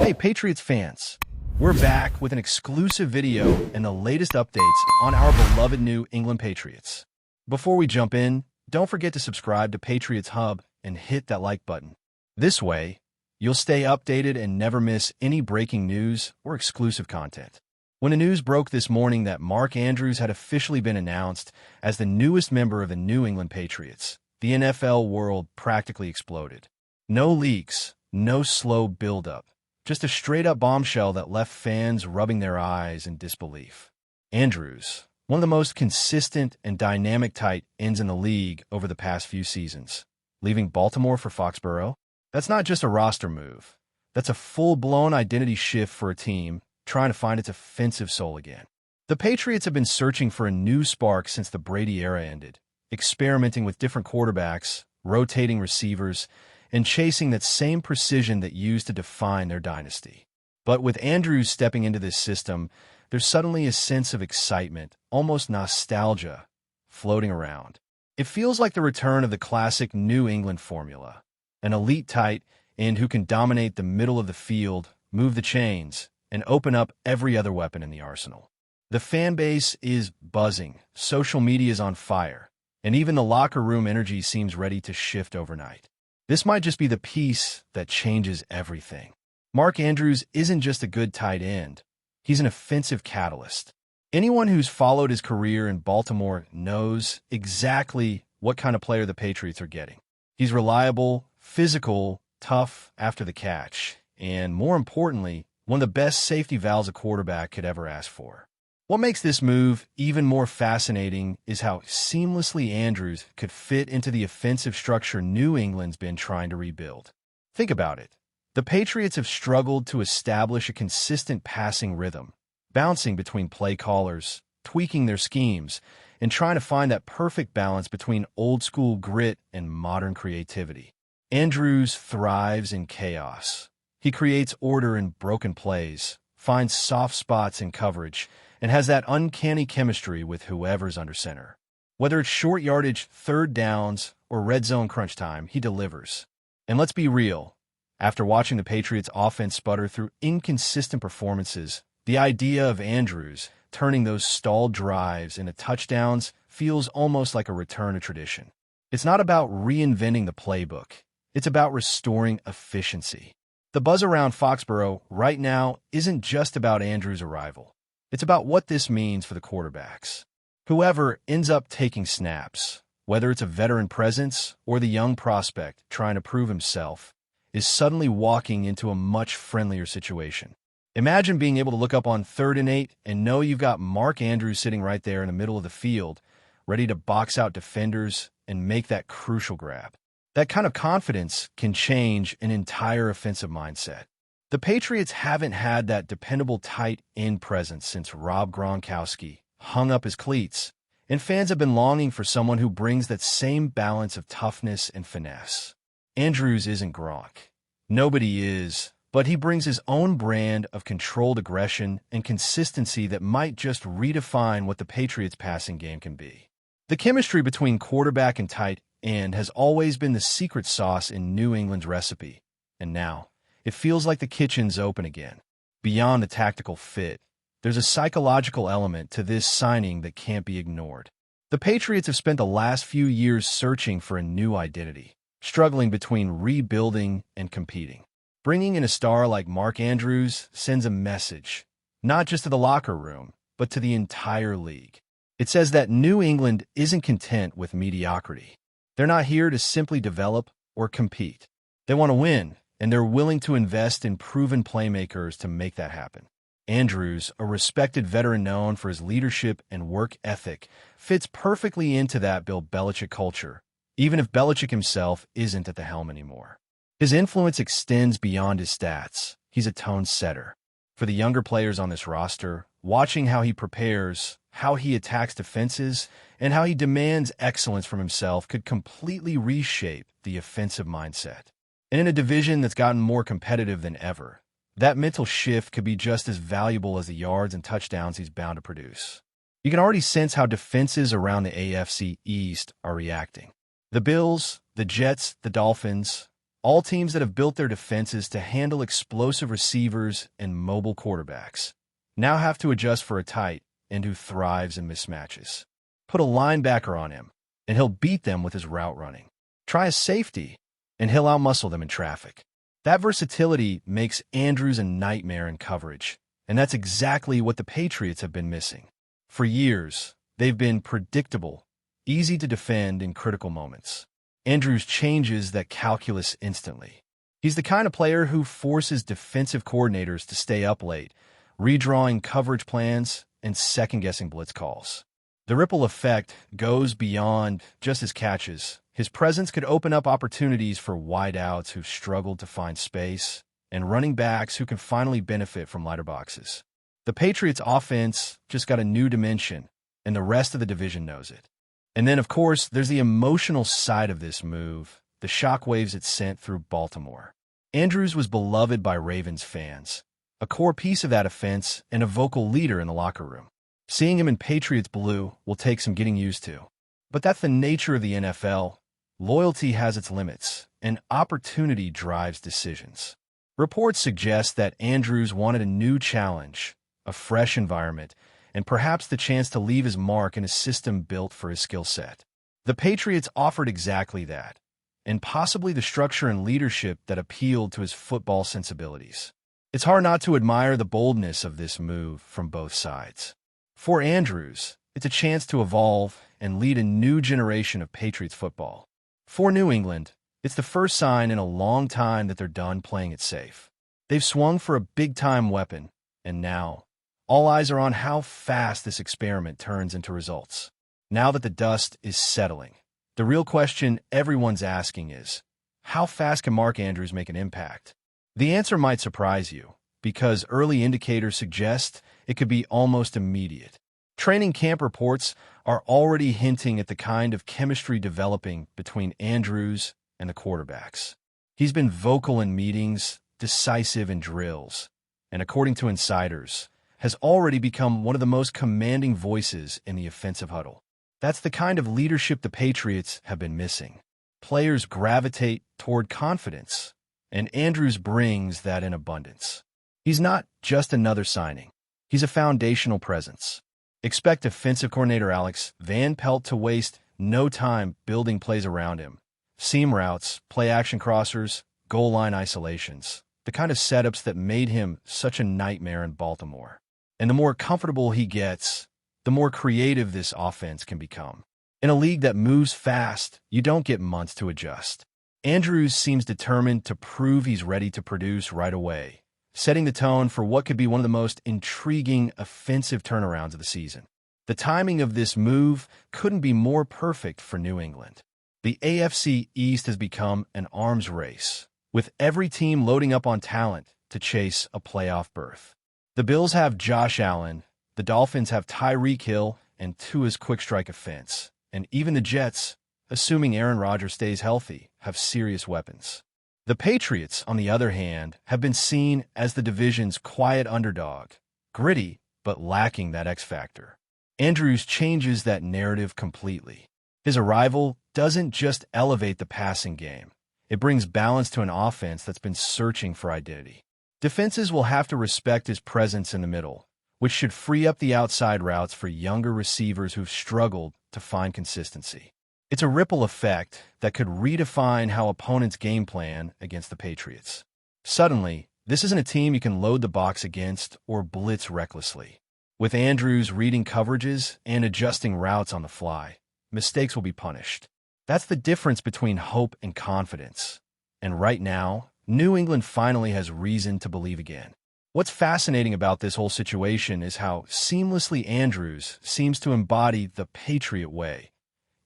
Hey, Patriots fans! We're back with an exclusive video and the latest updates on our beloved New England Patriots. Before we jump in, don't forget to subscribe to Patriots Hub and hit that like button. This way, you'll stay updated and never miss any breaking news or exclusive content. When the news broke this morning that Mark Andrews had officially been announced as the newest member of the New England Patriots, the NFL world practically exploded. No leaks, no slow build-up. Just a straight-up bombshell that left fans rubbing their eyes in disbelief. Andrews, one of the most consistent and dynamic tight ends in the league over the past few seasons, leaving Baltimore for Foxborough? That's not just a roster move. That's a full-blown identity shift for a team trying to find its offensive soul again. The Patriots have been searching for a new spark since the Brady era ended, experimenting with different quarterbacks, rotating receivers, and chasing that same precision that used to define their dynasty. But with Andrews stepping into this system, there's suddenly a sense of excitement, almost nostalgia, floating around. It feels like the return of the classic New England formula, an elite tight end who can dominate the middle of the field, move the chains, and open up every other weapon in the arsenal. The fan base is buzzing, social media is on fire, and even the locker room energy seems ready to shift overnight. This might just be the piece that changes everything. Mark Andrews isn't just a good tight end. He's an offensive catalyst. Anyone who's followed his career in Baltimore knows exactly what kind of player the Patriots are getting. He's reliable, physical, tough after the catch, and more importantly, one of the best safety valves a quarterback could ever ask for. What makes this move even more fascinating is how seamlessly Andrews could fit into the offensive structure New England's been trying to rebuild. Think about it. The Patriots have struggled to establish a consistent passing rhythm, bouncing between play callers, tweaking their schemes, and trying to find that perfect balance between old-school grit and modern creativity. Andrews thrives in chaos. He creates order in broken plays, finds soft spots in coverage, and has that uncanny chemistry with whoever's under center. Whether it's short yardage, third downs, or red zone crunch time, he delivers. And let's be real, after watching the Patriots' offense sputter through inconsistent performances, the idea of Andrews turning those stalled drives into touchdowns feels almost like a return to tradition. It's not about reinventing the playbook. It's about restoring efficiency. The buzz around Foxborough right now isn't just about Andrews' arrival. It's about what this means for the quarterbacks. Whoever ends up taking snaps, whether it's a veteran presence or the young prospect trying to prove himself, is suddenly walking into a much friendlier situation. Imagine being able to look up on 3rd and 8 and know you've got Mark Andrews sitting right there in the middle of the field, ready to box out defenders and make that crucial grab. That kind of confidence can change an entire offensive mindset. The Patriots haven't had that dependable tight end presence since Rob Gronkowski hung up his cleats, and fans have been longing for someone who brings that same balance of toughness and finesse. Andrews isn't Gronk. Nobody is, but he brings his own brand of controlled aggression and consistency that might just redefine what the Patriots' passing game can be. The chemistry between quarterback and tight end has always been the secret sauce in New England's recipe, and now, it feels like the kitchen's open again. Beyond the tactical fit, there's a psychological element to this signing that can't be ignored. The Patriots have spent the last few years searching for a new identity, struggling between rebuilding and competing. Bringing in a star like Mark Andrews sends a message, not just to the locker room, but to the entire league. It says that New England isn't content with mediocrity. They're not here to simply develop or compete. They want to win, and they're willing to invest in proven playmakers to make that happen. Andrews, a respected veteran known for his leadership and work ethic, fits perfectly into that Bill Belichick culture, even if Belichick himself isn't at the helm anymore. His influence extends beyond his stats. He's a tone setter. For the younger players on this roster, watching how he prepares, how he attacks defenses, and how he demands excellence from himself could completely reshape the offensive mindset. And in a division that's gotten more competitive than ever, that mental shift could be just as valuable as the yards and touchdowns he's bound to produce. You can already sense how defenses around the AFC East are reacting. The Bills, the Jets, the Dolphins, All teams that have built their defenses to handle explosive receivers and mobile quarterbacks now have to adjust for a tight end who thrives in mismatches. Put a linebacker on him, and he'll beat them with his route running. Try a safety, and he'll outmuscle them in traffic. That versatility makes Andrews a nightmare in coverage, and that's exactly what the Patriots have been missing. For years, they've been predictable, easy to defend in critical moments. Andrews changes that calculus instantly. He's the kind of player who forces defensive coordinators to stay up late, redrawing coverage plans and second-guessing blitz calls. The ripple effect goes beyond just his catches. His presence could open up opportunities for wideouts who've struggled to find space and running backs who can finally benefit from lighter boxes. The Patriots' offense just got a new dimension, and the rest of the division knows it. And then, of course, there's the emotional side of this move, the shockwaves it sent through Baltimore. Andrews was beloved by Ravens fans, a core piece of that offense and a vocal leader in the locker room. Seeing him in Patriots blue will take some getting used to. But that's the nature of the NFL. Loyalty has its limits, and opportunity drives decisions. Reports suggest that Andrews wanted a new challenge, a fresh environment, and perhaps the chance to leave his mark in a system built for his skill set. The Patriots offered exactly that, and possibly the structure and leadership that appealed to his football sensibilities. It's hard not to admire the boldness of this move from both sides. For Andrews, it's a chance to evolve and lead a new generation of Patriots football. For New England, it's the first sign in a long time that they're done playing it safe. They've swung for a big-time weapon, and now, all eyes are on how fast this experiment turns into results. Now that the dust is settling, the real question everyone's asking is, how fast can Mark Andrews make an impact? The answer might surprise you, because early indicators suggest it could be almost immediate. Training camp reports are already hinting at the kind of chemistry developing between Andrews and the quarterbacks. He's been vocal in meetings, decisive in drills, and according to insiders, has already become one of the most commanding voices in the offensive huddle. That's the kind of leadership the Patriots have been missing. Players gravitate toward confidence, and Andrews brings that in abundance. He's not just another signing. He's a foundational presence. Expect defensive coordinator Alex Van Pelt to waste no time building plays around him. Seam routes, play-action crossers, goal line isolations, the kind of setups that made him such a nightmare in Baltimore. And the more comfortable he gets, the more creative this offense can become. In a league that moves fast, you don't get months to adjust. Andrews seems determined to prove he's ready to produce right away, setting the tone for what could be one of the most intriguing offensive turnarounds of the season. The timing of this move couldn't be more perfect for New England. The AFC East has become an arms race, with every team loading up on talent to chase a playoff berth. The Bills have Josh Allen, the Dolphins have Tyreek Hill and Tua's quick-strike offense, and even the Jets, assuming Aaron Rodgers stays healthy, have serious weapons. The Patriots, on the other hand, have been seen as the division's quiet underdog, gritty but lacking that X factor. Andrews changes that narrative completely. His arrival doesn't just elevate the passing game. It brings balance to an offense that's been searching for identity. Defenses will have to respect his presence in the middle, which should free up the outside routes for younger receivers who've struggled to find consistency. It's a ripple effect that could redefine how opponents game plan against the Patriots. Suddenly, this isn't a team you can load the box against or blitz recklessly. With Andrews reading coverages and adjusting routes on the fly, mistakes will be punished. That's the difference between hope and confidence. And right now, New England finally has reason to believe again. What's fascinating about this whole situation is how seamlessly Andrews seems to embody the Patriot way,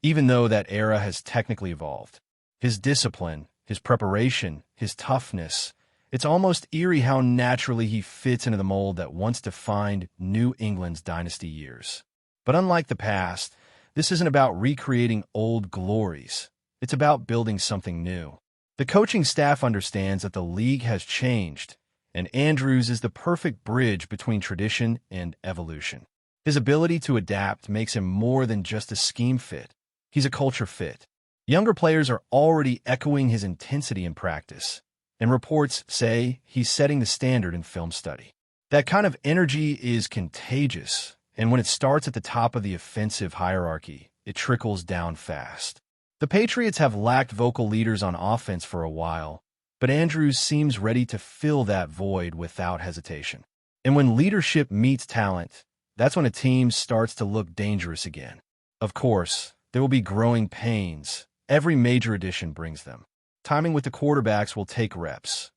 even though that era has technically evolved. His discipline, his preparation, his toughness, it's almost eerie how naturally he fits into the mold that once defined New England's dynasty years. But unlike the past, this isn't about recreating old glories. It's about building something new. The coaching staff understands that the league has changed, and Andrews is the perfect bridge between tradition and evolution. His ability to adapt makes him more than just a scheme fit. He's a culture fit. Younger players are already echoing his intensity in practice, and reports say he's setting the standard in film study. That kind of energy is contagious, and when it starts at the top of the offensive hierarchy, it trickles down fast. The Patriots have lacked vocal leaders on offense for a while, but Andrews seems ready to fill that void without hesitation. And when leadership meets talent, that's when a team starts to look dangerous again. Of course, there will be growing pains. Every major addition brings them. Timing with the quarterbacks will take reps.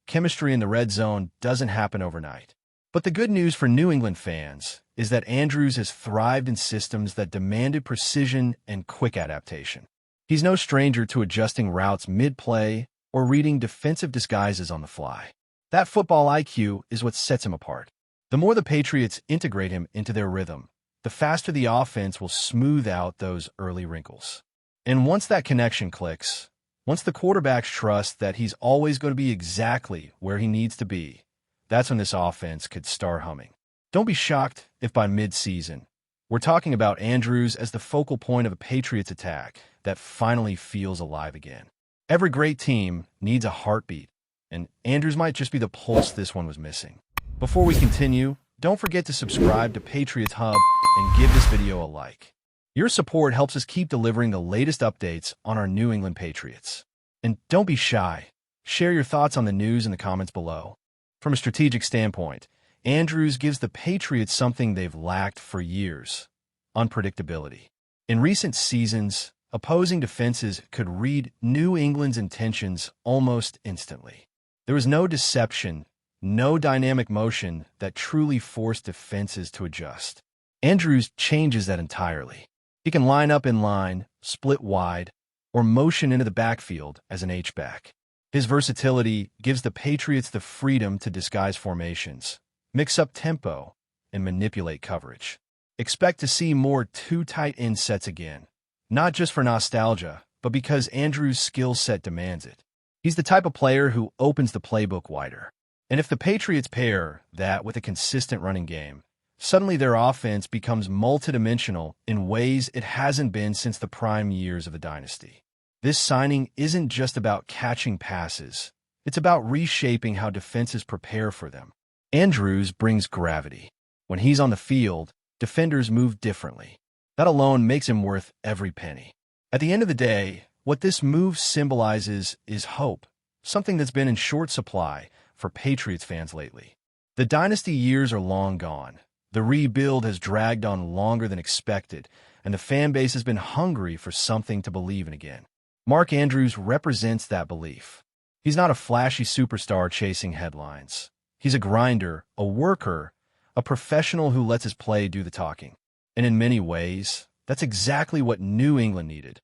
Chemistry in the red zone doesn't happen overnight. But the good news for New England fans is that Andrews has thrived in systems that demanded precision and quick adaptation. He's no stranger to adjusting routes mid-play or reading defensive disguises on the fly. That football IQ is what sets him apart. The more the Patriots integrate him into their rhythm, the faster the offense will smooth out those early wrinkles. And once that connection clicks, once the quarterbacks trust that he's always going to be exactly where he needs to be, that's when this offense could start humming. Don't be shocked if by mid-season, we're talking about Andrews as the focal point of a Patriots attack that finally feels alive again. Every great team needs a heartbeat, and Andrews might just be the pulse this one was missing. Before we continue, don't forget to subscribe to Patriots Hub and give this video a like. Your support helps us keep delivering the latest updates on our New England Patriots. And don't be shy. Share your thoughts on the news in the comments below. From a strategic standpoint, Andrews gives the Patriots something they've lacked for years: unpredictability. In recent seasons, opposing defenses could read New England's intentions almost instantly. There was no deception, no dynamic motion that truly forced defenses to adjust. Andrews changes that entirely. He can line up in line, split wide, or motion into the backfield as an H-back. His versatility gives the Patriots the freedom to disguise formations, mix up tempo, and manipulate coverage. Expect to see more two tight end sets again, not just for nostalgia, but because Andrews' skill set demands it. He's the type of player who opens the playbook wider. And if the Patriots pair that with a consistent running game, suddenly their offense becomes multidimensional in ways it hasn't been since the prime years of the dynasty. This signing isn't just about catching passes. It's about reshaping how defenses prepare for them. Andrews brings gravity. When he's on the field, defenders move differently. That alone makes him worth every penny. At the end of the day, what this move symbolizes is hope, something that's been in short supply for Patriots fans lately. The dynasty years are long gone. The rebuild has dragged on longer than expected, and the fan base has been hungry for something to believe in again. Mark Andrews represents that belief. He's not a flashy superstar chasing headlines. He's a grinder, a worker, a professional who lets his play do the talking. And in many ways, that's exactly what New England needed.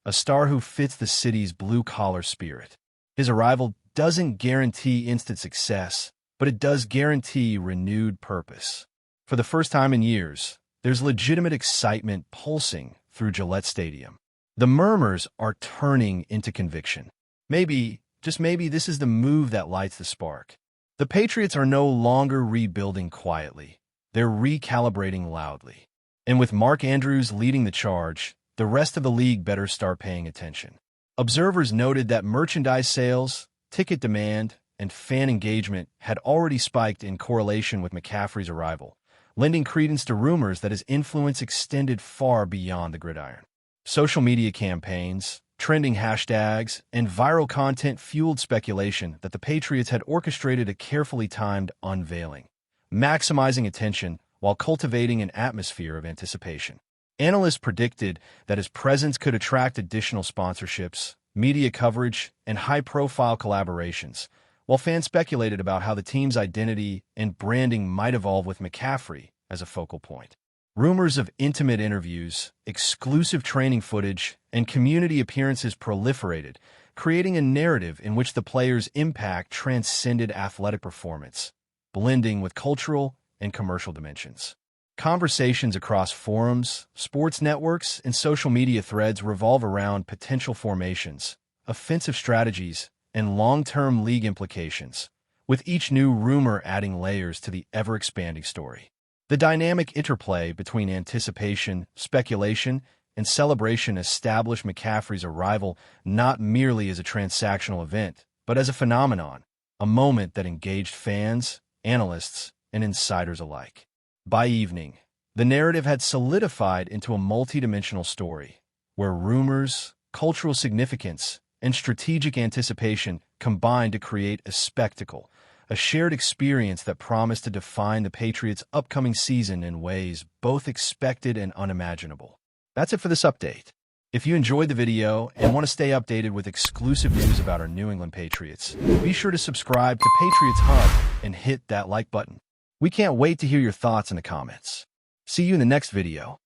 A star who fits the city's blue-collar spirit. His arrival doesn't guarantee instant success, but it does guarantee renewed purpose. For the first time in years, there's legitimate excitement pulsing through Gillette Stadium. The murmurs are turning into conviction. Maybe, just maybe, this is the move that lights the spark. The Patriots are no longer rebuilding quietly. They're recalibrating loudly. And with Mark Andrews leading the charge, the rest of the league better start paying attention. Observers noted that merchandise sales, ticket demand, and fan engagement had already spiked in correlation with McCaffrey's arrival, lending credence to rumors that his influence extended far beyond the gridiron. Social media campaigns, trending hashtags, and viral content fueled speculation that the Patriots had orchestrated a carefully timed unveiling, maximizing attention while cultivating an atmosphere of anticipation. Analysts predicted that his presence could attract additional sponsorships, media coverage, and high-profile collaborations, while fans speculated about how the team's identity and branding might evolve with McCaffrey as a focal point. Rumors of intimate interviews, exclusive training footage, and community appearances proliferated, creating a narrative in which the player's impact transcended athletic performance, blending with cultural and commercial dimensions. Conversations across forums, sports networks, and social media threads revolve around potential formations, offensive strategies, and long-term league implications, with each new rumor adding layers to the ever-expanding story. The dynamic interplay between anticipation, speculation, and celebration established McCaffrey's arrival not merely as a transactional event, but as a phenomenon, a moment that engaged fans, analysts, and insiders alike. By evening, the narrative had solidified into a multidimensional story, where rumors, cultural significance, and strategic anticipation combined to create a spectacle, a shared experience that promised to define the Patriots' upcoming season in ways both expected and unimaginable. That's it for this update. If you enjoyed the video and want to stay updated with exclusive news about our New England Patriots, be sure to subscribe to Patriots Hub and hit that like button. We can't wait to hear your thoughts in the comments. See you in the next video.